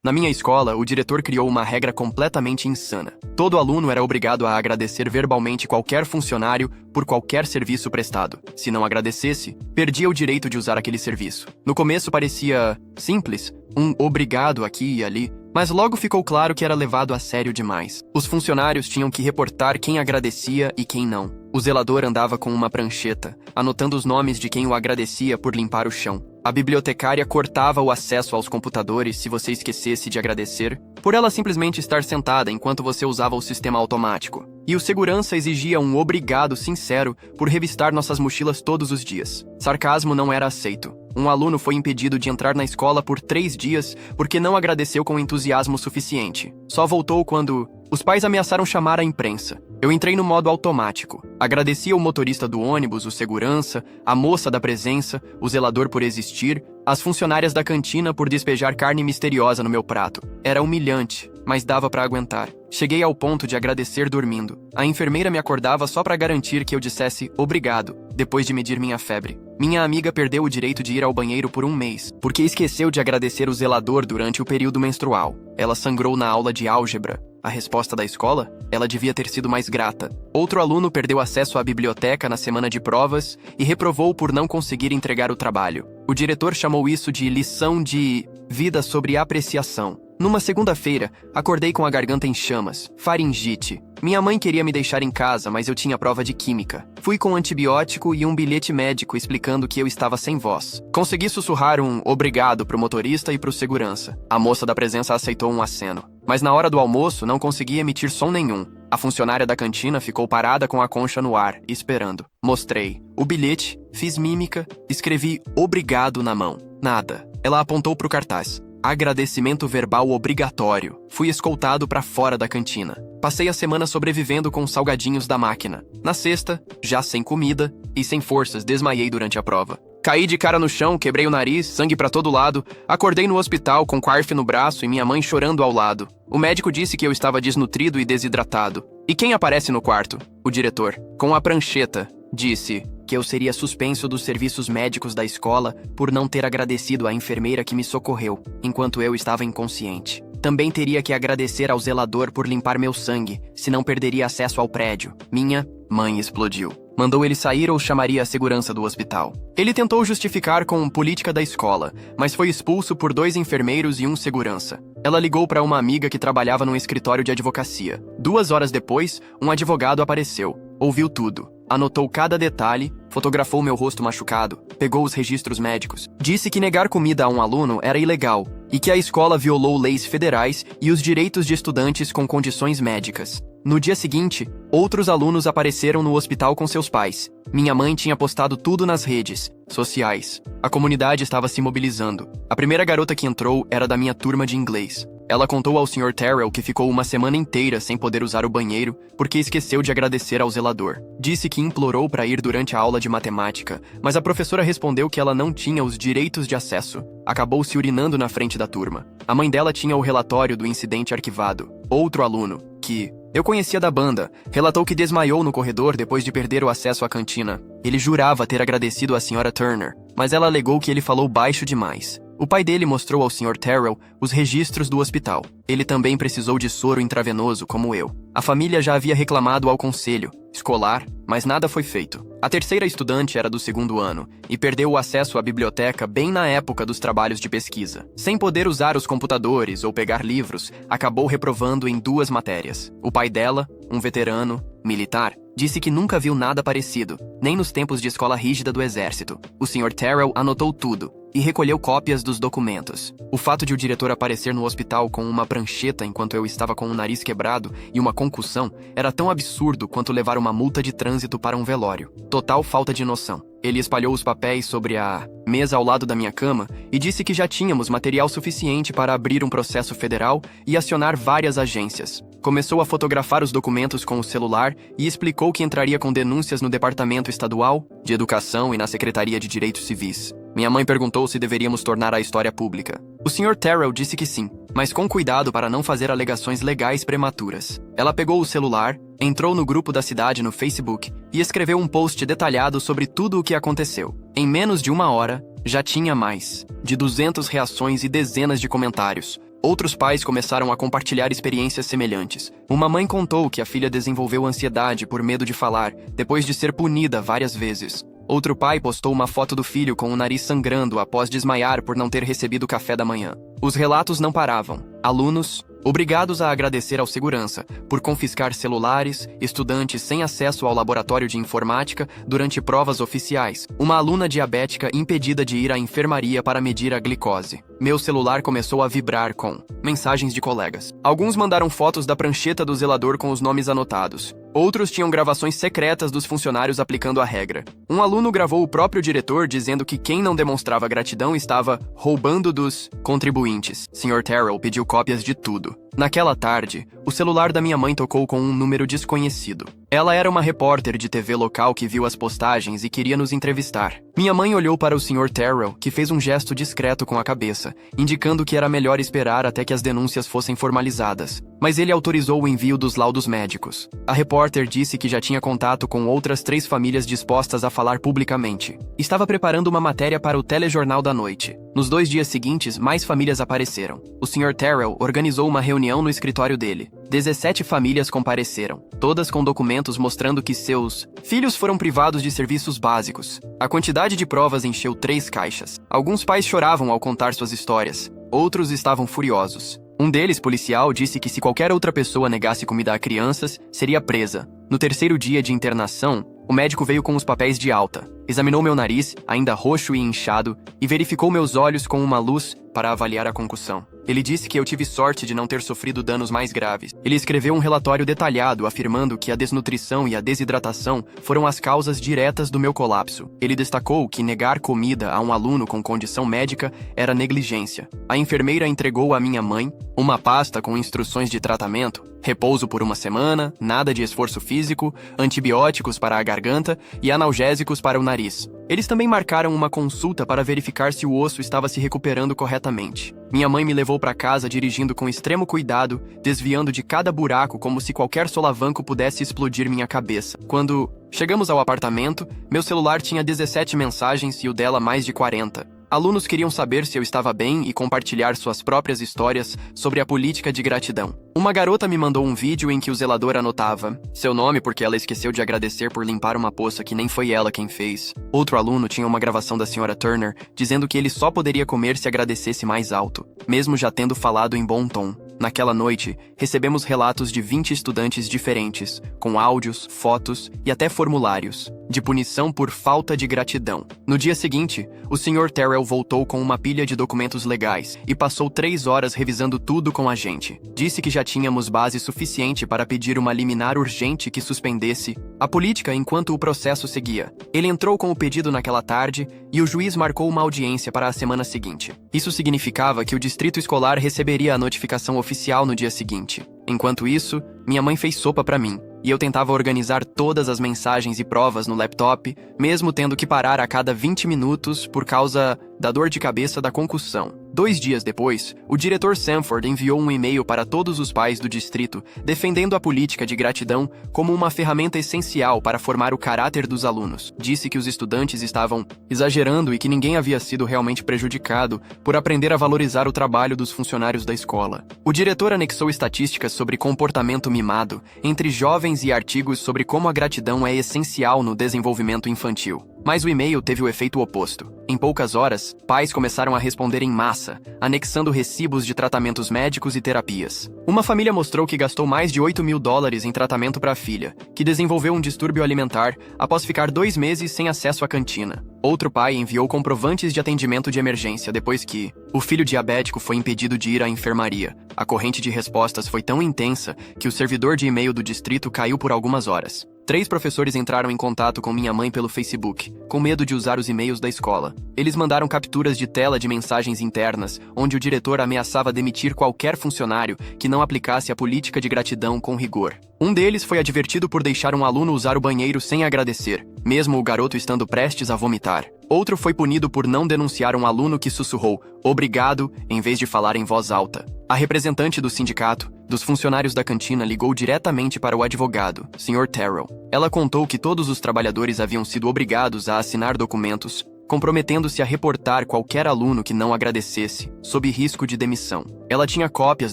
Na minha escola, o diretor criou uma regra completamente insana. Todo aluno era obrigado a agradecer verbalmente qualquer funcionário por qualquer serviço prestado. Se não agradecesse, perdia o direito de usar aquele serviço. No começo parecia simples, um obrigado aqui e ali, mas logo ficou claro que era levado a sério demais. Os funcionários tinham que reportar quem agradecia e quem não. O zelador andava com uma prancheta, anotando os nomes de quem o agradecia por limpar o chão. A bibliotecária cortava o acesso aos computadores se você esquecesse de agradecer, por ela simplesmente estar sentada enquanto você usava o sistema automático. E o segurança exigia um obrigado sincero por revistar nossas mochilas todos os dias. Sarcasmo não era aceito. Um aluno foi impedido de entrar na escola por 3 dias porque não agradeceu com entusiasmo suficiente. Só voltou quando os pais ameaçaram chamar a imprensa. Eu entrei no modo automático. Agradeci ao motorista do ônibus, o segurança, a moça da presença, o zelador por existir, as funcionárias da cantina por despejar carne misteriosa no meu prato. Era humilhante, mas dava pra aguentar. Cheguei ao ponto de agradecer dormindo. A enfermeira me acordava só pra garantir que eu dissesse obrigado, depois de medir minha febre. Minha amiga perdeu o direito de ir ao banheiro por 1 mês, porque esqueceu de agradecer o zelador durante o período menstrual. Ela sangrou na aula de álgebra. A resposta da escola? Ela devia ter sido mais grata. Outro aluno perdeu acesso à biblioteca na semana de provas e reprovou por não conseguir entregar o trabalho. O diretor chamou isso de lição de vida sobre apreciação. Numa segunda-feira, acordei com a garganta em chamas, faringite. Minha mãe queria me deixar em casa, mas eu tinha prova de química. Fui com antibiótico e um bilhete médico explicando que eu estava sem voz. Consegui sussurrar um obrigado pro motorista e pro segurança. A moça da presença aceitou um aceno. Mas na hora do almoço, não consegui emitir som nenhum. A funcionária da cantina ficou parada com a concha no ar, esperando. Mostrei o bilhete, fiz mímica, escrevi obrigado na mão. Nada. Ela apontou pro cartaz. Agradecimento verbal obrigatório. Fui escoltado pra fora da cantina. Passei a semana sobrevivendo com os salgadinhos da máquina. Na sexta, já sem comida e sem forças, desmaiei durante a prova. Caí de cara no chão, quebrei o nariz, sangue pra todo lado. Acordei no hospital com quarf no braço e minha mãe chorando ao lado. O médico disse que eu estava desnutrido e desidratado. E quem aparece no quarto? O diretor. Com a prancheta. Disse que eu seria suspenso dos serviços médicos da escola por não ter agradecido à enfermeira que me socorreu, enquanto eu estava inconsciente. Também teria que agradecer ao zelador por limpar meu sangue, senão perderia acesso ao prédio. Minha mãe explodiu. Mandou ele sair ou chamaria a segurança do hospital. Ele tentou justificar com política da escola, mas foi expulso por 2 enfermeiros e um segurança. Ela ligou para uma amiga que trabalhava num escritório de advocacia. 2 horas depois, um advogado apareceu. Ouviu tudo. Anotou cada detalhe, fotografou meu rosto machucado, pegou os registros médicos. Disse que negar comida a um aluno era ilegal e que a escola violou leis federais e os direitos de estudantes com condições médicas. No dia seguinte, outros alunos apareceram no hospital com seus pais. Minha mãe tinha postado tudo nas redes sociais. A comunidade estava se mobilizando. A primeira garota que entrou era da minha turma de inglês. Ela contou ao Sr. Terrell que ficou uma semana inteira sem poder usar o banheiro porque esqueceu de agradecer ao zelador. Disse que implorou para ir durante a aula de matemática, mas a professora respondeu que ela não tinha os direitos de acesso. Acabou se urinando na frente da turma. A mãe dela tinha o relatório do incidente arquivado. Outro aluno, que eu conhecia da banda, relatou que desmaiou no corredor depois de perder o acesso à cantina. Ele jurava ter agradecido à Sra. Turner, mas ela alegou que ele falou baixo demais. O pai dele mostrou ao Sr. Terrell os registros do hospital. Ele também precisou de soro intravenoso, como eu. A família já havia reclamado ao conselho escolar, mas nada foi feito. A terceira estudante era do 2º ano e perdeu o acesso à biblioteca bem na época dos trabalhos de pesquisa. Sem poder usar os computadores ou pegar livros, acabou reprovando em 2 matérias. O pai dela, um veterano militar, disse que nunca viu nada parecido, nem nos tempos de escola rígida do exército. O Sr. Terrell anotou tudo e recolheu cópias dos documentos. O fato de o diretor aparecer no hospital com uma prancheta enquanto eu estava com o nariz quebrado e uma concussão era tão absurdo quanto levar uma multa de trânsito para um velório. Total falta de noção. Ele espalhou os papéis sobre a mesa ao lado da minha cama e disse que já tínhamos material suficiente para abrir um processo federal e acionar várias agências. Começou a fotografar os documentos com o celular e explicou que entraria com denúncias no Departamento Estadual de Educação e na Secretaria de Direitos Civis. Minha mãe perguntou se deveríamos tornar a história pública. O Sr. Terrell disse que sim, mas com cuidado para não fazer alegações legais prematuras. Ela pegou o celular, entrou no grupo da cidade no Facebook e escreveu um post detalhado sobre tudo o que aconteceu. Em menos de 1 hora, já tinha mais de 200 reações e dezenas de comentários. Outros pais começaram a compartilhar experiências semelhantes. Uma mãe contou que a filha desenvolveu ansiedade por medo de falar, depois de ser punida várias vezes. Outro pai postou uma foto do filho com o nariz sangrando após desmaiar por não ter recebido café da manhã. Os relatos não paravam. Alunos, obrigados a agradecer ao segurança por confiscar celulares, estudantes sem acesso ao laboratório de informática durante provas oficiais, uma aluna diabética impedida de ir à enfermaria para medir a glicose. Meu celular começou a vibrar com mensagens de colegas. Alguns mandaram fotos da prancheta do zelador com os nomes anotados. Outros tinham gravações secretas dos funcionários aplicando a regra. Um aluno gravou o próprio diretor dizendo que quem não demonstrava gratidão estava roubando dos contribuintes. Sr. Terrell pediu cópias de tudo. Naquela tarde, o celular da minha mãe tocou com um número desconhecido. Ela era uma repórter de TV local que viu as postagens e queria nos entrevistar. Minha mãe olhou para o Sr. Terrell, que fez um gesto discreto com a cabeça, indicando que era melhor esperar até que as denúncias fossem formalizadas. Mas ele autorizou o envio dos laudos médicos. A repórter disse que já tinha contato com outras 3 famílias dispostas a falar publicamente. Estava preparando uma matéria para o telejornal da noite. Nos 2 dias seguintes, mais famílias apareceram. O Sr. Terrell organizou uma reunião no escritório dele. 17 famílias compareceram, todas com documentos mostrando que seus filhos foram privados de serviços básicos. A quantidade de provas encheu 3 caixas. Alguns pais choravam ao contar suas histórias. Outros estavam furiosos. Um deles, policial, disse que se qualquer outra pessoa negasse comida a crianças, seria presa. No 3º dia de internação, o médico veio com os papéis de alta. Examinou meu nariz, ainda roxo e inchado, e verificou meus olhos com uma luz para avaliar a concussão. Ele disse que eu tive sorte de não ter sofrido danos mais graves. Ele escreveu um relatório detalhado afirmando que a desnutrição e a desidratação foram as causas diretas do meu colapso. Ele destacou que negar comida a um aluno com condição médica era negligência. A enfermeira entregou à minha mãe uma pasta com instruções de tratamento: repouso por 1 semana, nada de esforço físico, antibióticos para a garganta e analgésicos para o nariz. Eles também marcaram uma consulta para verificar se o osso estava se recuperando corretamente. Minha mãe me levou para casa dirigindo com extremo cuidado, desviando de cada buraco como se qualquer solavanco pudesse explodir minha cabeça. Quando chegamos ao apartamento, meu celular tinha 17 mensagens e o dela mais de 40. Alunos queriam saber se eu estava bem e compartilhar suas próprias histórias sobre a política de gratidão. Uma garota me mandou um vídeo em que o zelador anotava seu nome porque ela esqueceu de agradecer por limpar uma poça que nem foi ela quem fez. Outro aluno tinha uma gravação da Sra. Turner dizendo que ele só poderia comer se agradecesse mais alto, mesmo já tendo falado em bom tom. Naquela noite, recebemos relatos de 20 estudantes diferentes, com áudios, fotos e até formulários, de punição por falta de gratidão. No dia seguinte, o Sr. Terrell voltou com uma pilha de documentos legais e passou 3 horas revisando tudo com a gente. Disse que já tínhamos base suficiente para pedir uma liminar urgente que suspendesse a política enquanto o processo seguia. Ele entrou com o pedido naquela tarde e o juiz marcou uma audiência para a semana seguinte. Isso significava que o distrito escolar receberia a notificação oficial no dia seguinte. Enquanto isso, minha mãe fez sopa para mim, e eu tentava organizar todas as mensagens e provas no laptop, mesmo tendo que parar a cada 20 minutos por causa da dor de cabeça da concussão. 2 dias depois, o diretor Sanford enviou um e-mail para todos os pais do distrito, defendendo a política de gratidão como uma ferramenta essencial para formar o caráter dos alunos. Disse que os estudantes estavam exagerando e que ninguém havia sido realmente prejudicado por aprender a valorizar o trabalho dos funcionários da escola. O diretor anexou estatísticas sobre comportamento mimado entre jovens e artigos sobre como a gratidão é essencial no desenvolvimento infantil. Mas o e-mail teve o efeito oposto. Em poucas horas, pais começaram a responder em massa, anexando recibos de tratamentos médicos e terapias. Uma família mostrou que gastou mais de $8.000 em tratamento para a filha, que desenvolveu um distúrbio alimentar após ficar 2 meses sem acesso à cantina. Outro pai enviou comprovantes de atendimento de emergência depois que o filho diabético foi impedido de ir à enfermaria. A corrente de respostas foi tão intensa que o servidor de e-mail do distrito caiu por algumas horas. 3 professores entraram em contato com minha mãe pelo Facebook, com medo de usar os e-mails da escola. Eles mandaram capturas de tela de mensagens internas, onde o diretor ameaçava demitir qualquer funcionário que não aplicasse a política de gratidão com rigor. Um deles foi advertido por deixar um aluno usar o banheiro sem agradecer, mesmo o garoto estando prestes a vomitar. Outro foi punido por não denunciar um aluno que sussurrou "obrigado" em vez de falar em voz alta. A representante do sindicato, dos funcionários da cantina, ligou diretamente para o advogado, Sr. Terrell. Ela contou que todos os trabalhadores haviam sido obrigados a assinar documentos comprometendo-se a reportar qualquer aluno que não agradecesse, sob risco de demissão. Ela tinha cópias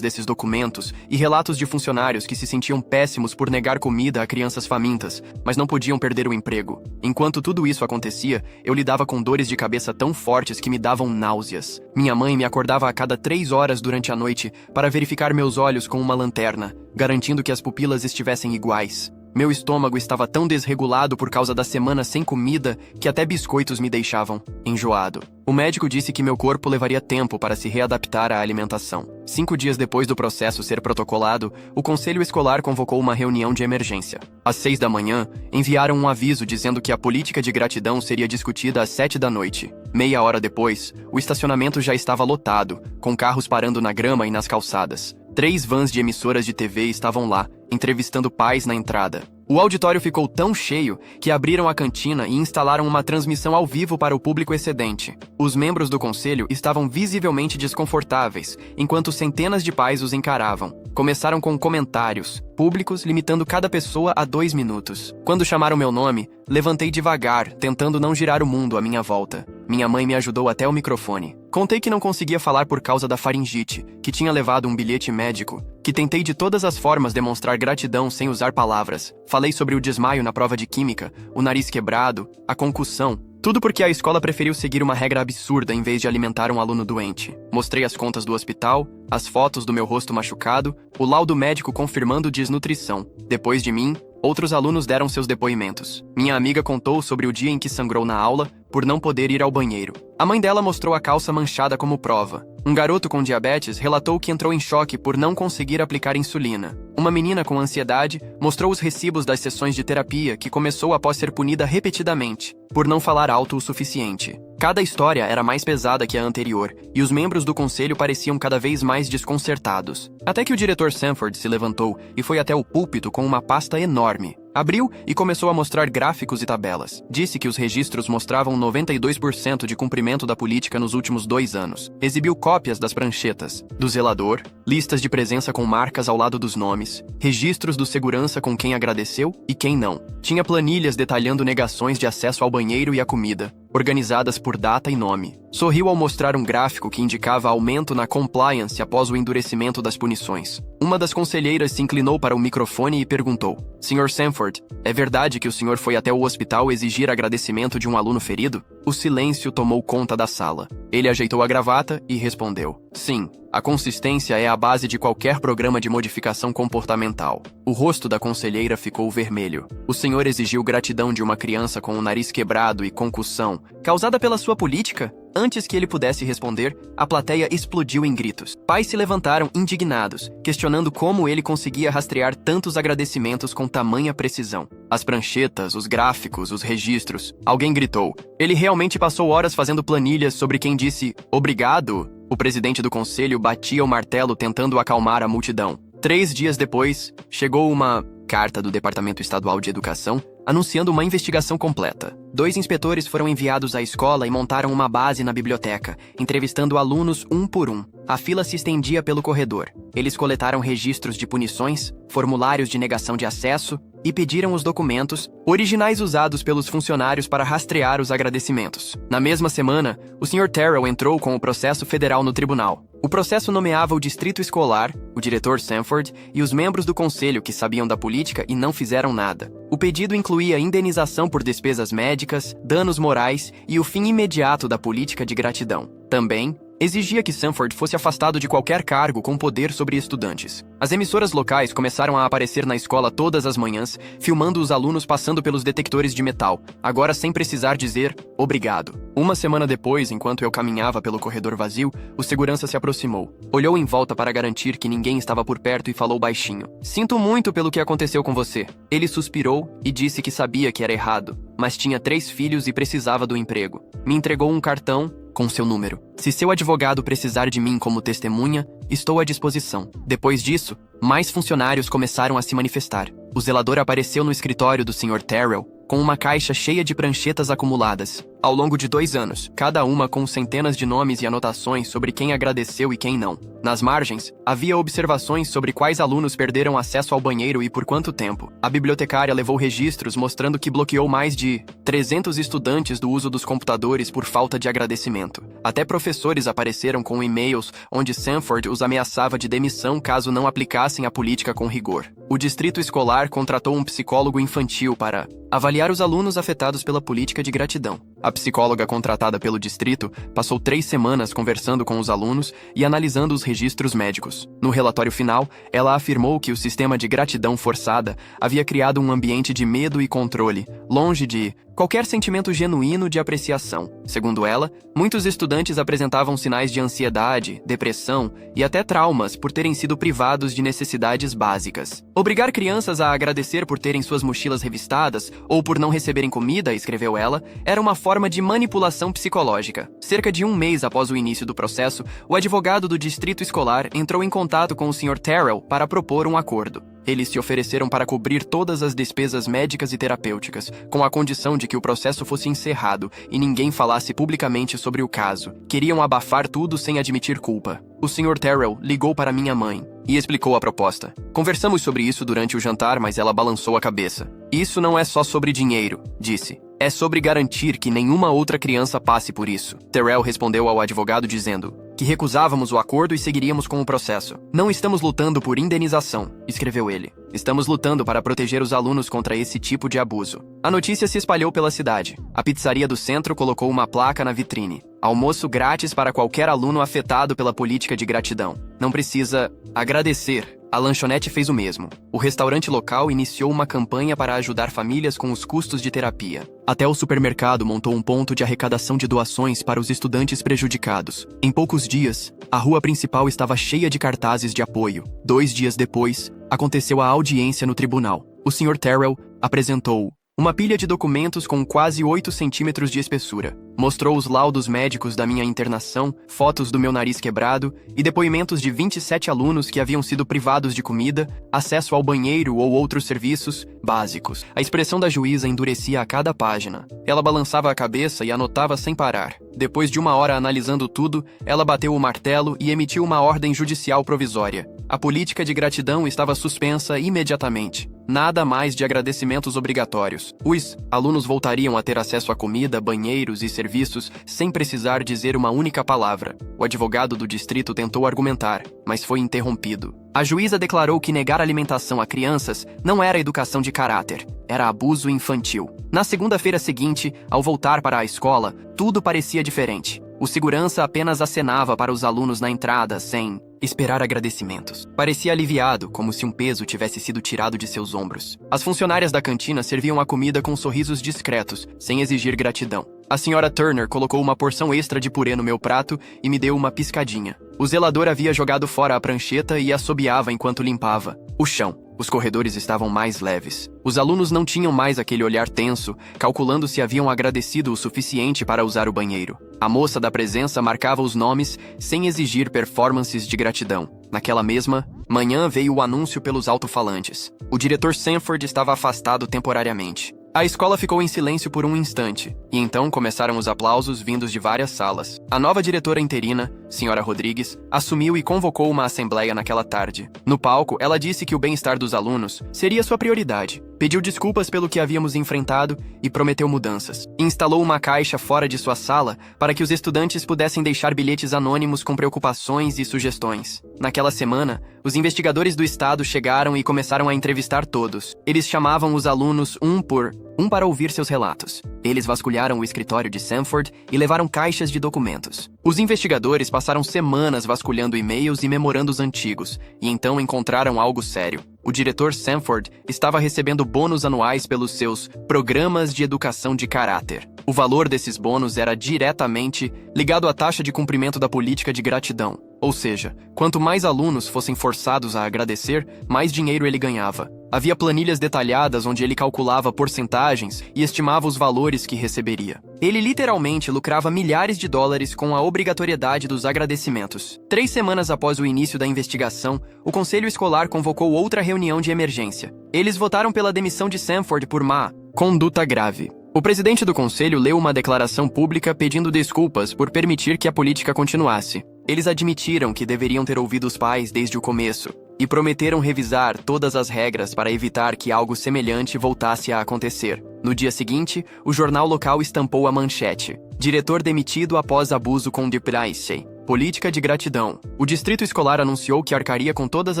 desses documentos e relatos de funcionários que se sentiam péssimos por negar comida a crianças famintas, mas não podiam perder o emprego. Enquanto tudo isso acontecia, eu lidava com dores de cabeça tão fortes que me davam náuseas. Minha mãe me acordava a cada 3 horas durante a noite para verificar meus olhos com uma lanterna, garantindo que as pupilas estivessem iguais. Meu estômago estava tão desregulado por causa da semana sem comida que até biscoitos me deixavam enjoado. O médico disse que meu corpo levaria tempo para se readaptar à alimentação. 5 dias depois do processo ser protocolado, o conselho escolar convocou uma reunião de emergência. Às 6 da manhã, enviaram um aviso dizendo que a política de gratidão seria discutida às 7 da noite. Meia hora depois, o estacionamento já estava lotado, com carros parando na grama e nas calçadas. 3 vans de emissoras de TV estavam lá, entrevistando pais na entrada. O auditório ficou tão cheio que abriram a cantina e instalaram uma transmissão ao vivo para o público excedente. Os membros do conselho estavam visivelmente desconfortáveis, enquanto centenas de pais os encaravam. Começaram com comentários públicos, limitando cada pessoa a 2 minutos. Quando chamaram meu nome, levantei devagar, tentando não girar o mundo à minha volta. Minha mãe me ajudou até o microfone. Contei que não conseguia falar por causa da faringite, que tinha levado um bilhete médico, que tentei de todas as formas demonstrar gratidão sem usar palavras. Falei sobre o desmaio na prova de química, o nariz quebrado, a concussão. Tudo porque a escola preferiu seguir uma regra absurda em vez de alimentar um aluno doente. Mostrei as contas do hospital, as fotos do meu rosto machucado, o laudo médico confirmando desnutrição. Depois de mim, outros alunos deram seus depoimentos. Minha amiga contou sobre o dia em que sangrou na aula por não poder ir ao banheiro. A mãe dela mostrou a calça manchada como prova. Um garoto com diabetes relatou que entrou em choque por não conseguir aplicar insulina. Uma menina com ansiedade mostrou os recibos das sessões de terapia que começou após ser punida repetidamente, por não falar alto o suficiente. Cada história era mais pesada que a anterior, e os membros do conselho pareciam cada vez mais desconcertados. Até que o diretor Sanford se levantou e foi até o púlpito com uma pasta enorme. Abriu e começou a mostrar gráficos e tabelas. Disse que os registros mostravam 92% de cumprimento da política nos últimos 2 anos. Exibiu cópias das pranchetas, do zelador, listas de presença com marcas ao lado dos nomes, registros do segurança com quem agradeceu e quem não. Tinha planilhas detalhando negações de acesso ao banheiro e à comida, organizadas por data e nome. Sorriu ao mostrar um gráfico que indicava aumento na compliance após o endurecimento das punições. Uma das conselheiras se inclinou para o microfone e perguntou: "Sr. Sanford, é verdade que o senhor foi até o hospital exigir agradecimento de um aluno ferido?" O silêncio tomou conta da sala. Ele ajeitou a gravata e respondeu: "Sim, a consistência é a base de qualquer programa de modificação comportamental." O rosto da conselheira ficou vermelho. "O senhor exigiu gratidão de uma criança com o nariz quebrado e concussão, causada pela sua política?" Antes que ele pudesse responder, a plateia explodiu em gritos. Pais se levantaram indignados, questionando como ele conseguia rastrear tantos agradecimentos com tamanha precisão. As pranchetas, os gráficos, os registros. Alguém gritou: "Ele realmente passou horas fazendo planilhas sobre quem disse obrigado?" O presidente do conselho batia o martelo tentando acalmar a multidão. 3 dias depois, chegou uma carta do Departamento Estadual de Educação anunciando uma investigação completa. 2 inspetores foram enviados à escola e montaram uma base na biblioteca, entrevistando alunos um por um. A fila se estendia pelo corredor. Eles coletaram registros de punições, formulários de negação de acesso e pediram os documentos, originais usados pelos funcionários para rastrear os agradecimentos. Na mesma semana, o Sr. Terrell entrou com o processo federal no tribunal. O processo nomeava o distrito escolar, o diretor Sanford e os membros do conselho que sabiam da política e não fizeram nada. O pedido incluía indenização por despesas médicas, danos morais e o fim imediato da política de gratidão. Também exigia que Sanford fosse afastado de qualquer cargo com poder sobre estudantes. As emissoras locais começaram a aparecer na escola todas as manhãs, filmando os alunos passando pelos detectores de metal, agora sem precisar dizer obrigado. Uma semana depois, enquanto eu caminhava pelo corredor vazio, o segurança se aproximou. Olhou em volta para garantir que ninguém estava por perto e falou baixinho: "Sinto muito pelo que aconteceu com você." Ele suspirou e disse que sabia que era errado, mas tinha 3 filhos e precisava do emprego. Me entregou um cartão com seu número. "Se seu advogado precisar de mim como testemunha, estou à disposição." Depois disso, mais funcionários começaram a se manifestar. O zelador apareceu no escritório do Sr. Terrell com uma caixa cheia de pranchetas acumuladas. ao longo de 2 anos, cada uma com centenas de nomes e anotações sobre quem agradeceu e quem não. Nas margens, havia observações sobre quais alunos perderam acesso ao banheiro e por quanto tempo. A bibliotecária levou registros mostrando que bloqueou mais de 300 estudantes do uso dos computadores por falta de agradecimento. Até professores apareceram com e-mails onde Sanford os ameaçava de demissão caso não aplicassem a política com rigor. O distrito escolar contratou um psicólogo infantil para avaliar os alunos afetados pela política de gratidão. A psicóloga contratada pelo distrito passou 3 semanas conversando com os alunos e analisando os registros médicos. No relatório final, ela afirmou que o sistema de gratidão forçada havia criado um ambiente de medo e controle, longe de qualquer sentimento genuíno de apreciação. Segundo ela, muitos estudantes apresentavam sinais de ansiedade, depressão e até traumas por terem sido privados de necessidades básicas. Obrigar crianças a agradecer por terem suas mochilas revistadas ou por não receberem comida, escreveu ela, era uma forma de manipulação psicológica. Cerca de 1 mês após o início do processo, o advogado do distrito escolar entrou em contato com o Sr. Terrell para propor um acordo. Eles se ofereceram para cobrir todas as despesas médicas e terapêuticas, com a condição de que o processo fosse encerrado e ninguém falasse publicamente sobre o caso. Queriam abafar tudo sem admitir culpa. O Sr. Terrell ligou para minha mãe e explicou a proposta. Conversamos sobre isso durante o jantar, mas ela balançou a cabeça. Isso não é só sobre dinheiro, disse. É sobre garantir que nenhuma outra criança passe por isso. Terrell respondeu ao advogado dizendo que recusávamos o acordo e seguiríamos com o processo. Não estamos lutando por indenização, escreveu ele. Estamos lutando para proteger os alunos contra esse tipo de abuso. A notícia se espalhou pela cidade. A pizzaria do centro colocou uma placa na vitrine. Almoço grátis para qualquer aluno afetado pela política de gratidão. Não precisa agradecer. A lanchonete fez o mesmo. O restaurante local iniciou uma campanha para ajudar famílias com os custos de terapia. Até o supermercado montou um ponto de arrecadação de doações para os estudantes prejudicados. Em poucos dias, a rua principal estava cheia de cartazes de apoio. 2 dias depois, aconteceu a audiência no tribunal. O Sr. Terrell apresentou uma pilha de documentos com quase 8 centímetros de espessura. Mostrou os laudos médicos da minha internação, fotos do meu nariz quebrado e depoimentos de 27 alunos que haviam sido privados de comida, acesso ao banheiro ou outros serviços básicos. A expressão da juíza endurecia a cada página. Ela balançava a cabeça e anotava sem parar. Depois de 1 hora analisando tudo, ela bateu o martelo e emitiu uma ordem judicial provisória. A política de gratidão estava suspensa imediatamente. Nada mais de agradecimentos obrigatórios. Os alunos voltariam a ter acesso a comida, banheiros e serviços sem precisar dizer uma única palavra. O advogado do distrito tentou argumentar, mas foi interrompido. A juíza declarou que negar alimentação a crianças não era educação de caráter, era abuso infantil. Na segunda-feira seguinte, ao voltar para a escola, tudo parecia diferente. O segurança apenas acenava para os alunos na entrada, sem esperar agradecimentos. Parecia aliviado, como se um peso tivesse sido tirado de seus ombros. As funcionárias da cantina serviam a comida com sorrisos discretos, sem exigir gratidão. A senhora Turner colocou uma porção extra de purê no meu prato e me deu uma piscadinha. O zelador havia jogado fora a prancheta e assobiava enquanto limpava o chão. Os corredores estavam mais leves. Os alunos não tinham mais aquele olhar tenso, calculando se haviam agradecido o suficiente para usar o banheiro. A moça da presença marcava os nomes sem exigir performances de gratidão. Naquela mesma manhã veio o anúncio pelos alto-falantes. O diretor Sanford estava afastado temporariamente. A escola ficou em silêncio por um instante, e então começaram os aplausos vindos de várias salas. A nova diretora interina, Sra. Rodrigues, assumiu e convocou uma assembleia naquela tarde. No palco, ela disse que o bem-estar dos alunos seria sua prioridade. Pediu desculpas pelo que havíamos enfrentado e prometeu mudanças. Instalou uma caixa fora de sua sala para que os estudantes pudessem deixar bilhetes anônimos com preocupações e sugestões. Naquela semana, os investigadores do estado chegaram e começaram a entrevistar todos. Eles chamavam os alunos um por um para ouvir seus relatos. Eles vasculharam o escritório de Sanford e levaram caixas de documentos. Os investigadores passaram semanas vasculhando e-mails e memorandos antigos, e então encontraram algo sério. O diretor Sanford estava recebendo bônus anuais pelos seus programas de educação de caráter. O valor desses bônus era diretamente ligado à taxa de cumprimento da política de gratidão. Ou seja, quanto mais alunos fossem forçados a agradecer, mais dinheiro ele ganhava. Havia planilhas detalhadas onde ele calculava porcentagens e estimava os valores que receberia. Ele literalmente lucrava milhares de dólares com a obrigatoriedade dos agradecimentos. 3 semanas após o início da investigação, o conselho escolar convocou outra reunião de emergência. Eles votaram pela demissão de Sanford por má conduta grave. O presidente do conselho leu uma declaração pública pedindo desculpas por permitir que a política continuasse. Eles admitiram que deveriam ter ouvido os pais desde o começo e prometeram revisar todas as regras para evitar que algo semelhante voltasse a acontecer. No dia seguinte, o jornal local estampou a manchete: diretor demitido após abuso com Deprice. Política de gratidão. O distrito escolar anunciou que arcaria com todas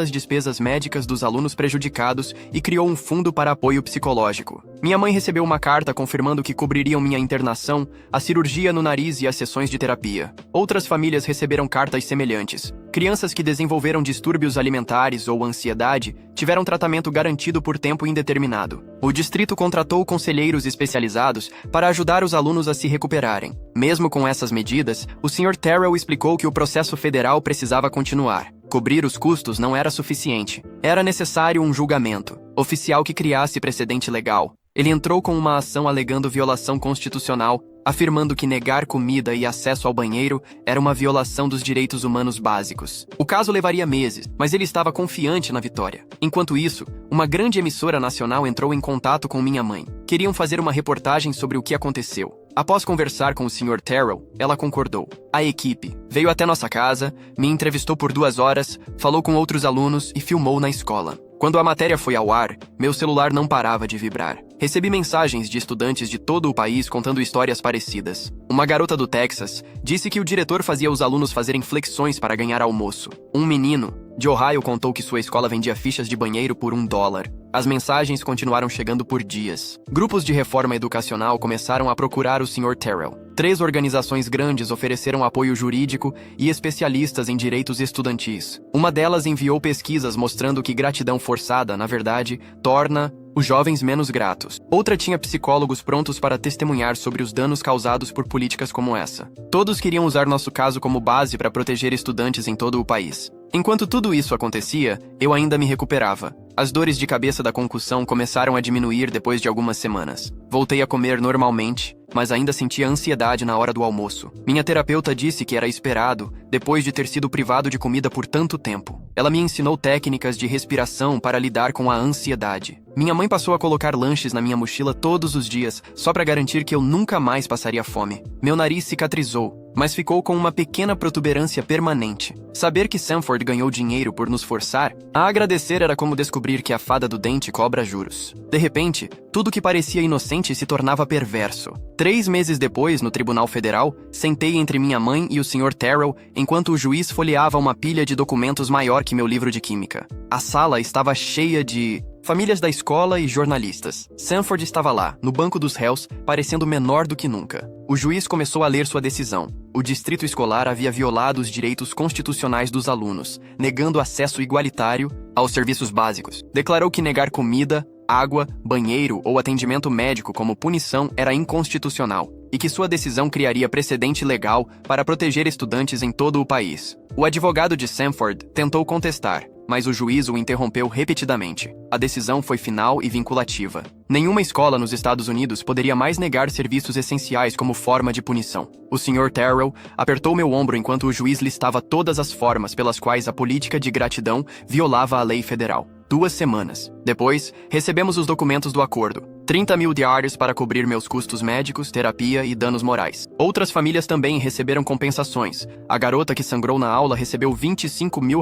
as despesas médicas dos alunos prejudicados e criou um fundo para apoio psicológico. Minha mãe recebeu uma carta confirmando que cobririam minha internação, a cirurgia no nariz e as sessões de terapia. Outras famílias receberam cartas semelhantes. Crianças que desenvolveram distúrbios alimentares ou ansiedade tiveram tratamento garantido por tempo indeterminado. O distrito contratou conselheiros especializados para ajudar os alunos a se recuperarem. Mesmo com essas medidas, o Sr. Terrell explicou que o processo federal precisava continuar. Cobrir os custos não era suficiente. Era necessário um julgamento oficial que criasse precedente legal. Ele entrou com uma ação alegando violação constitucional, afirmando que negar comida e acesso ao banheiro era uma violação dos direitos humanos básicos. O caso levaria meses, mas ele estava confiante na vitória. Enquanto isso, uma grande emissora nacional entrou em contato com minha mãe. Queriam fazer uma reportagem sobre o que aconteceu. Após conversar com o Sr. Terrell, ela concordou. A equipe veio até nossa casa, me entrevistou por 2 horas, falou com outros alunos e filmou na escola. Quando a matéria foi ao ar, meu celular não parava de vibrar. Recebi mensagens de estudantes de todo o país contando histórias parecidas. Uma garota do Texas disse que o diretor fazia os alunos fazerem flexões para ganhar almoço. Um menino de Ohio contou que sua escola vendia fichas de banheiro por $1. As mensagens continuaram chegando por dias. Grupos de reforma educacional começaram a procurar o Sr. Terrell. 3 organizações grandes ofereceram apoio jurídico e especialistas em direitos estudantis. Uma delas enviou pesquisas mostrando que gratidão forçada, na verdade, torna os jovens menos gratos. Outra tinha psicólogos prontos para testemunhar sobre os danos causados por políticas como essa. Todos queriam usar nosso caso como base para proteger estudantes em todo o país. Enquanto tudo isso acontecia, eu ainda me recuperava. As dores de cabeça da concussão começaram a diminuir depois de algumas semanas. Voltei a comer normalmente, mas ainda sentia ansiedade na hora do almoço. Minha terapeuta disse que era esperado, depois de ter sido privado de comida por tanto tempo. Ela me ensinou técnicas de respiração para lidar com a ansiedade. Minha mãe passou a colocar lanches na minha mochila todos os dias, só para garantir que eu nunca mais passaria fome. Meu nariz cicatrizou, mas ficou com uma pequena protuberância permanente. Saber que Sanford ganhou dinheiro por nos forçar a agradecer era como descobrir que a fada do dente cobra juros. De repente, tudo que parecia inocente se tornava perverso. 3 meses depois, no Tribunal Federal, sentei entre minha mãe e o Sr. Terrell enquanto o juiz folheava uma pilha de documentos maior que meu livro de química. A sala estava cheia de famílias da escola e jornalistas. Sanford estava lá, no banco dos réus, parecendo menor do que nunca. O juiz começou a ler sua decisão. O distrito escolar havia violado os direitos constitucionais dos alunos, negando acesso igualitário aos serviços básicos. Declarou que negar comida, água, banheiro ou atendimento médico como punição era inconstitucional e que sua decisão criaria precedente legal para proteger estudantes em todo o país. O advogado de Sanford tentou contestar, mas o juiz o interrompeu repetidamente. A decisão foi final e vinculativa. Nenhuma escola nos Estados Unidos poderia mais negar serviços essenciais como forma de punição. O Sr. Terrell apertou meu ombro enquanto o juiz listava todas as formas pelas quais a política de gratidão violava a lei federal. 2 semanas. Depois, recebemos os documentos do acordo. $30 mil para cobrir meus custos médicos, terapia e danos morais. Outras famílias também receberam compensações. A garota que sangrou na aula recebeu $25 mil.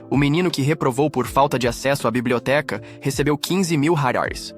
O menino que reprovou por falta de acesso à biblioteca recebeu $15 mil.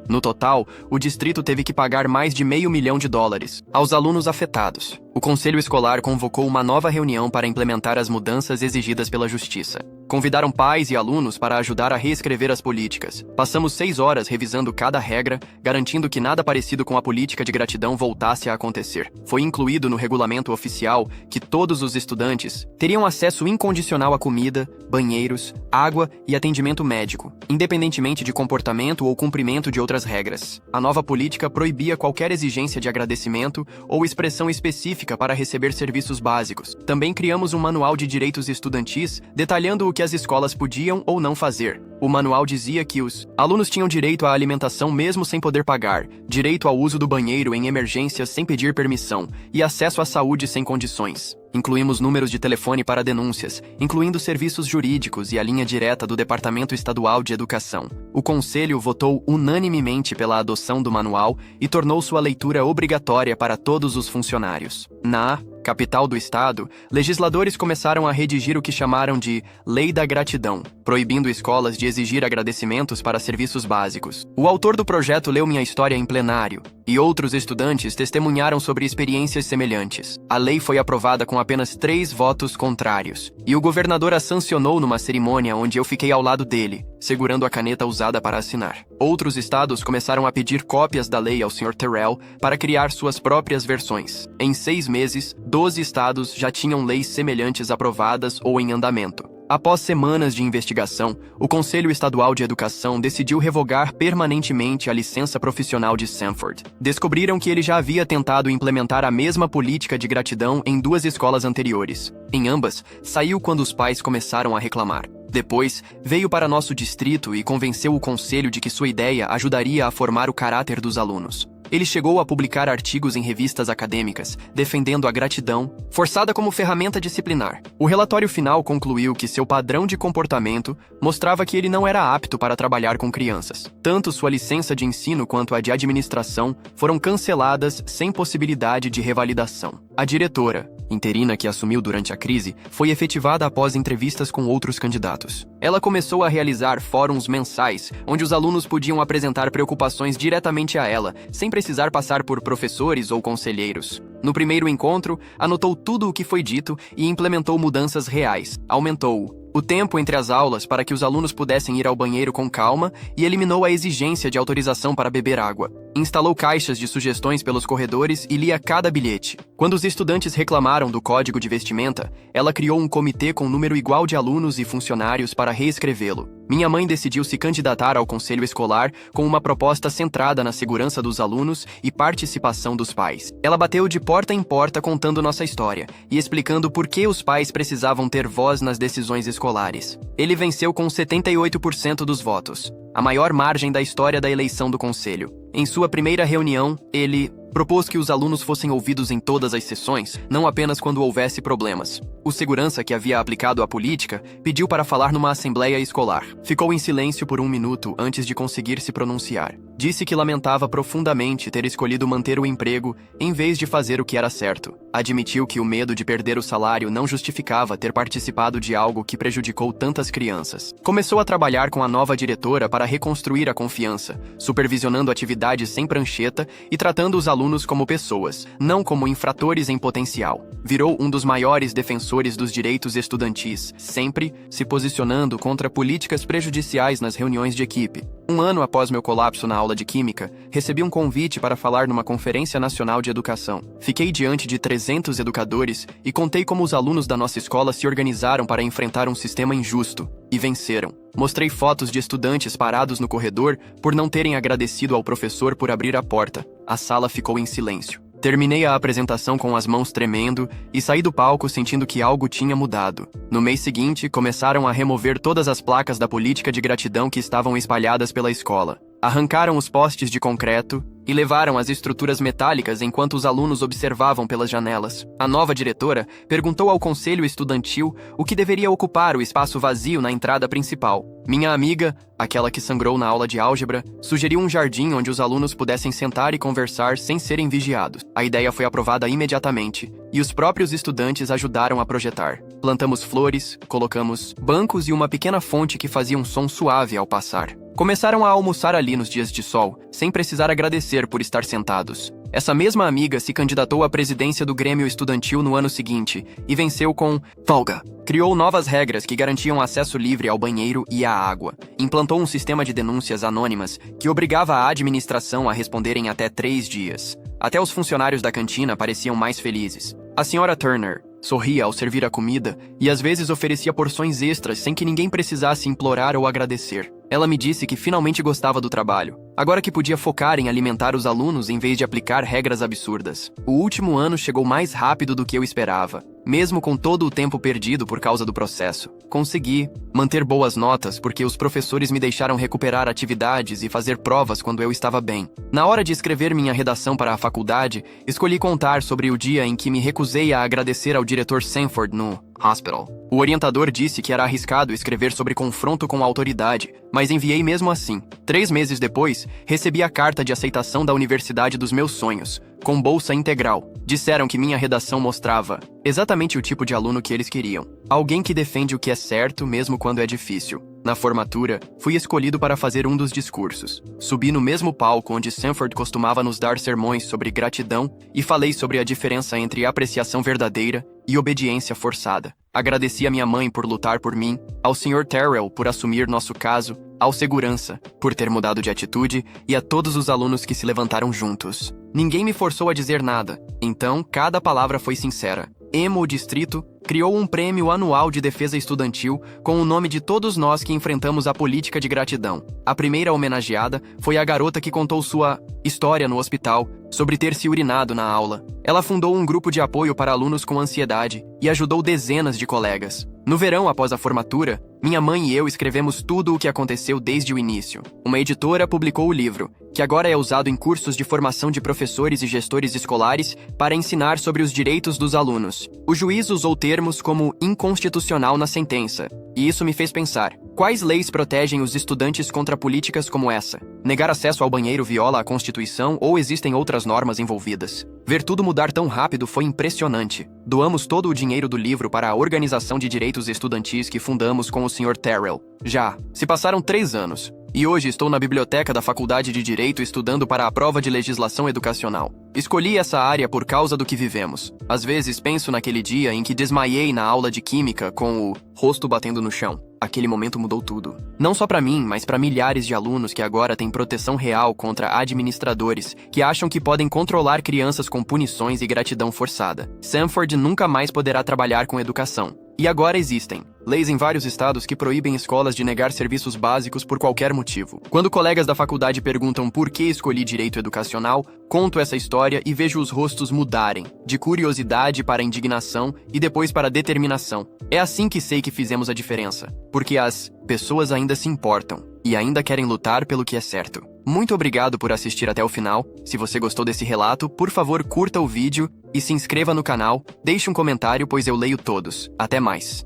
No total, o distrito teve que pagar mais de $500 mil aos alunos afetados. O conselho escolar convocou uma nova reunião para implementar as mudanças exigidas pela justiça. Convidaram pais e alunos para ajudar a reescrever as políticas. Passamos 6 horas revisando cada regra, garantindo que nada parecido com a política de gratidão voltasse a acontecer. Foi incluído no regulamento oficial que todos os estudantes teriam acesso incondicional a comida, banheiros, água e atendimento médico, independentemente de comportamento ou cumprimento de outras regras. A nova política proibia qualquer exigência de agradecimento ou expressão específica para receber serviços básicos. Também criamos um manual de direitos estudantis detalhando o que as escolas podiam ou não fazer. O manual dizia que os alunos tinham direito à alimentação mesmo sem poder pagar, direito ao uso do banheiro em emergências sem pedir permissão e acesso à saúde sem condições. Incluímos números de telefone para denúncias, incluindo serviços jurídicos e a linha direta do Departamento Estadual de Educação. O Conselho votou unanimemente pela adoção do manual e tornou sua leitura obrigatória para todos os funcionários. Na capital do estado, legisladores começaram a redigir o que chamaram de Lei da Gratidão, proibindo escolas de exigir agradecimentos para serviços básicos. O autor do projeto leu minha história em plenário, e outros estudantes testemunharam sobre experiências semelhantes. A lei foi aprovada com apenas 3 votos contrários, e o governador a sancionou numa cerimônia onde eu fiquei ao lado dele, segurando a caneta usada para assinar. Outros estados começaram a pedir cópias da lei ao Sr. Terrell para criar suas próprias versões. Em 6 meses, 12 estados já tinham leis semelhantes aprovadas ou em andamento. Após semanas de investigação, o Conselho Estadual de Educação decidiu revogar permanentemente a licença profissional de Sanford. Descobriram que ele já havia tentado implementar a mesma política de gratidão em 2 escolas anteriores. Em ambas, saiu quando os pais começaram a reclamar. Depois, veio para nosso distrito e convenceu o conselho de que sua ideia ajudaria a formar o caráter dos alunos. Ele chegou a publicar artigos em revistas acadêmicas, defendendo a gratidão, forçada como ferramenta disciplinar. O relatório final concluiu que seu padrão de comportamento mostrava que ele não era apto para trabalhar com crianças. Tanto sua licença de ensino quanto a de administração foram canceladas sem possibilidade de revalidação. A diretora, interina que assumiu durante a crise, foi efetivada após entrevistas com outros candidatos. Ela começou a realizar fóruns mensais, onde os alunos podiam apresentar preocupações diretamente a ela, sem precisar passar por professores ou conselheiros. No primeiro encontro, anotou tudo o que foi dito e implementou mudanças reais. Aumentou o tempo entre as aulas para que os alunos pudessem ir ao banheiro com calma e eliminou a exigência de autorização para beber água. Instalou caixas de sugestões pelos corredores e lia cada bilhete. Quando os estudantes reclamaram do código de vestimenta, ela criou um comitê com número igual de alunos e funcionários para reescrevê-lo. Minha mãe decidiu se candidatar ao conselho escolar com uma proposta centrada na segurança dos alunos e participação dos pais. Ela bateu de porta em porta contando nossa história e explicando por que os pais precisavam ter voz nas decisões escolares. Ele venceu com 78% dos votos, a maior margem da história da eleição do conselho. Em sua primeira reunião, ele propôs que os alunos fossem ouvidos em todas as sessões, não apenas quando houvesse problemas. O segurança que havia aplicado a política pediu para falar numa assembleia escolar. Ficou em silêncio por 1 minuto antes de conseguir se pronunciar. Disse que lamentava profundamente ter escolhido manter o emprego em vez de fazer o que era certo. Admitiu que o medo de perder o salário não justificava ter participado de algo que prejudicou tantas crianças. Começou a trabalhar com a nova diretora para reconstruir a confiança, supervisionando atividades sem prancheta e tratando os alunos como pessoas, não como infratores em potencial. Virou um dos maiores defensores dos direitos estudantis, sempre se posicionando contra políticas prejudiciais nas reuniões de equipe. 1 ano após meu colapso na aula de Química, recebi um convite para falar numa Conferência Nacional de Educação. Fiquei diante de 300 educadores e contei como os alunos da nossa escola se organizaram para enfrentar um sistema injusto, e venceram. Mostrei fotos de estudantes parados no corredor por não terem agradecido ao professor por abrir a porta. A sala ficou em silêncio. Terminei a apresentação com as mãos tremendo e saí do palco sentindo que algo tinha mudado. No mês seguinte, começaram a remover todas as placas da política de gratidão que estavam espalhadas pela escola. Arrancaram os postes de concreto e levaram as estruturas metálicas enquanto os alunos observavam pelas janelas. A nova diretora perguntou ao conselho estudantil o que deveria ocupar o espaço vazio na entrada principal. Minha amiga, aquela que sangrou na aula de álgebra, sugeriu um jardim onde os alunos pudessem sentar e conversar sem serem vigiados. A ideia foi aprovada imediatamente e os próprios estudantes ajudaram a projetar. Plantamos flores, colocamos bancos e uma pequena fonte que fazia um som suave ao passar. Começaram a almoçar ali nos dias de sol, sem precisar agradecer por estar sentados. Essa mesma amiga se candidatou à presidência do Grêmio Estudantil no ano seguinte e venceu com folga. Criou novas regras que garantiam acesso livre ao banheiro e à água. Implantou um sistema de denúncias anônimas que obrigava a administração a responder em até 3 dias. Até os funcionários da cantina pareciam mais felizes. A senhora Turner sorria ao servir a comida e às vezes oferecia porções extras sem que ninguém precisasse implorar ou agradecer. Ela me disse que finalmente gostava do trabalho, agora que podia focar em alimentar os alunos em vez de aplicar regras absurdas. O último ano chegou mais rápido do que eu esperava. mesmo com todo o tempo perdido por causa do processo. Consegui manter boas notas porque os professores me deixaram recuperar atividades e fazer provas quando eu estava bem. Na hora de escrever minha redação para a faculdade, escolhi contar sobre o dia em que me recusei a agradecer ao diretor Sanford no hospital. O orientador disse que era arriscado escrever sobre confronto com a autoridade, mas enviei mesmo assim. 3 meses depois, recebi a carta de aceitação da universidade dos meus sonhos, com bolsa integral. Disseram que minha redação mostrava exatamente o tipo de aluno que eles queriam. Alguém que defende o que é certo mesmo quando é difícil. Na formatura, fui escolhido para fazer um dos discursos. Subi no mesmo palco onde Sanford costumava nos dar sermões sobre gratidão e falei sobre a diferença entre apreciação verdadeira e obediência forçada. Agradeci a minha mãe por lutar por mim, ao Sr. Terrell por assumir nosso caso, ao segurança por ter mudado de atitude e a todos os alunos que se levantaram juntos. Ninguém me forçou a dizer nada, então cada palavra foi sincera. O distrito criou um prêmio anual de defesa estudantil com o nome de todos nós que enfrentamos a política de gratidão. A primeira homenageada foi a garota que contou sua história no hospital sobre ter se urinado na aula. Ela fundou um grupo de apoio para alunos com ansiedade e ajudou dezenas de colegas. No verão, após a formatura, minha mãe e eu escrevemos tudo o que aconteceu desde o início. Uma editora publicou o livro, que agora é usado em cursos de formação de professores e gestores escolares para ensinar sobre os direitos dos alunos. O juiz usou termos como inconstitucional na sentença, e isso me fez pensar: quais leis protegem os estudantes contra políticas como essa? Negar acesso ao banheiro viola a Constituição ou existem outras normas envolvidas? Ver tudo mudar tão rápido foi impressionante. Doamos todo o dinheiro do livro para a Organização de Direitos Estudantis que fundamos com o Sr. Terrell. Já se passaram 3 anos. E hoje estou na biblioteca da Faculdade de Direito estudando para a prova de legislação educacional. Escolhi essa área por causa do que vivemos. Às vezes penso naquele dia em que desmaiei na aula de química com o rosto batendo no chão. Aquele momento mudou tudo. Não só para mim, mas para milhares de alunos que agora têm proteção real contra administradores que acham que podem controlar crianças com punições e gratidão forçada. Sanford nunca mais poderá trabalhar com educação. E agora existem leis em vários estados que proíbem escolas de negar serviços básicos por qualquer motivo. Quando colegas da faculdade perguntam por que escolhi direito educacional, conto essa história e vejo os rostos mudarem, de curiosidade para indignação e depois para determinação. É assim que sei que fizemos a diferença, porque as pessoas ainda se importam e ainda querem lutar pelo que é certo. Muito obrigado por assistir até o final. Se você gostou desse relato, por favor, curta o vídeo e se inscreva no canal. Deixe um comentário, pois eu leio todos. Até mais.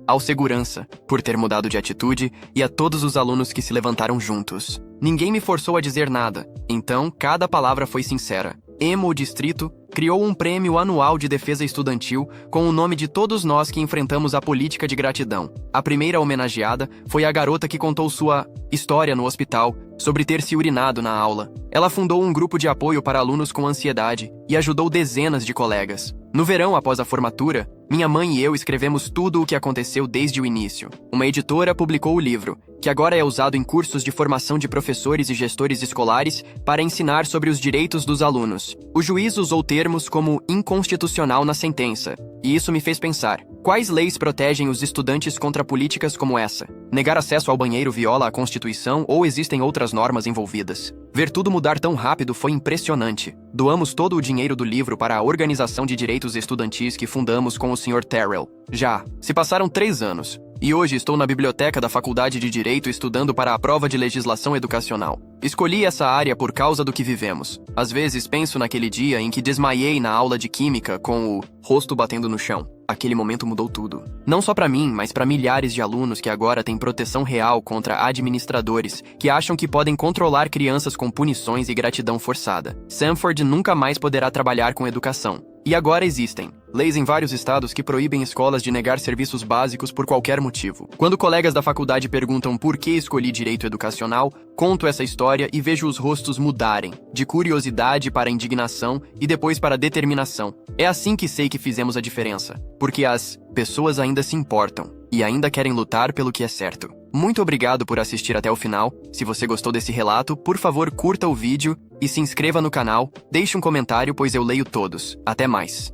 Ao segurança, por ter mudado de atitude, e a todos os alunos que se levantaram juntos. Ninguém me forçou a dizer nada, então cada palavra foi sincera. O distrito criou um prêmio anual de defesa estudantil com o nome de todos nós que enfrentamos a política de gratidão. A primeira homenageada foi a garota que contou sua história no hospital sobre ter se urinado na aula. Ela fundou um grupo de apoio para alunos com ansiedade e ajudou dezenas de colegas. No verão, após a formatura, minha mãe e eu escrevemos tudo o que aconteceu desde o início. Uma editora publicou o livro, que agora é usado em cursos de formação de professores e gestores escolares para ensinar sobre os direitos dos alunos. O juiz usou termos como inconstitucional na sentença, e isso me fez pensar: quais leis protegem os estudantes contra políticas como essa? Negar acesso ao banheiro viola a Constituição ou existem outras normas envolvidas? Ver tudo mudar tão rápido foi impressionante. Doamos todo o dinheiro do livro para a Organização de Direitos Estudantis que fundamos com o Sr. Terrell. Já se passaram 3 anos. E hoje estou na biblioteca da Faculdade de Direito estudando para a prova de legislação educacional. Escolhi essa área por causa do que vivemos. Às vezes penso naquele dia em que desmaiei na aula de química com o rosto batendo no chão. Aquele momento mudou tudo. Não só para mim, mas para milhares de alunos que agora têm proteção real contra administradores que acham que podem controlar crianças com punições e gratidão forçada. Sanford nunca mais poderá trabalhar com educação. E agora existem leis em vários estados que proíbem escolas de negar serviços básicos por qualquer motivo. Quando colegas da faculdade perguntam por que escolhi direito educacional, conto essa história e vejo os rostos mudarem, de curiosidade para indignação e depois para determinação. É assim que sei que fizemos a diferença, porque as pessoas ainda se importam e ainda querem lutar pelo que é certo. Muito obrigado por assistir até o final. Se você gostou desse relato, por favor, curta o vídeo e se inscreva no canal. Deixe um comentário, pois eu leio todos. Até mais.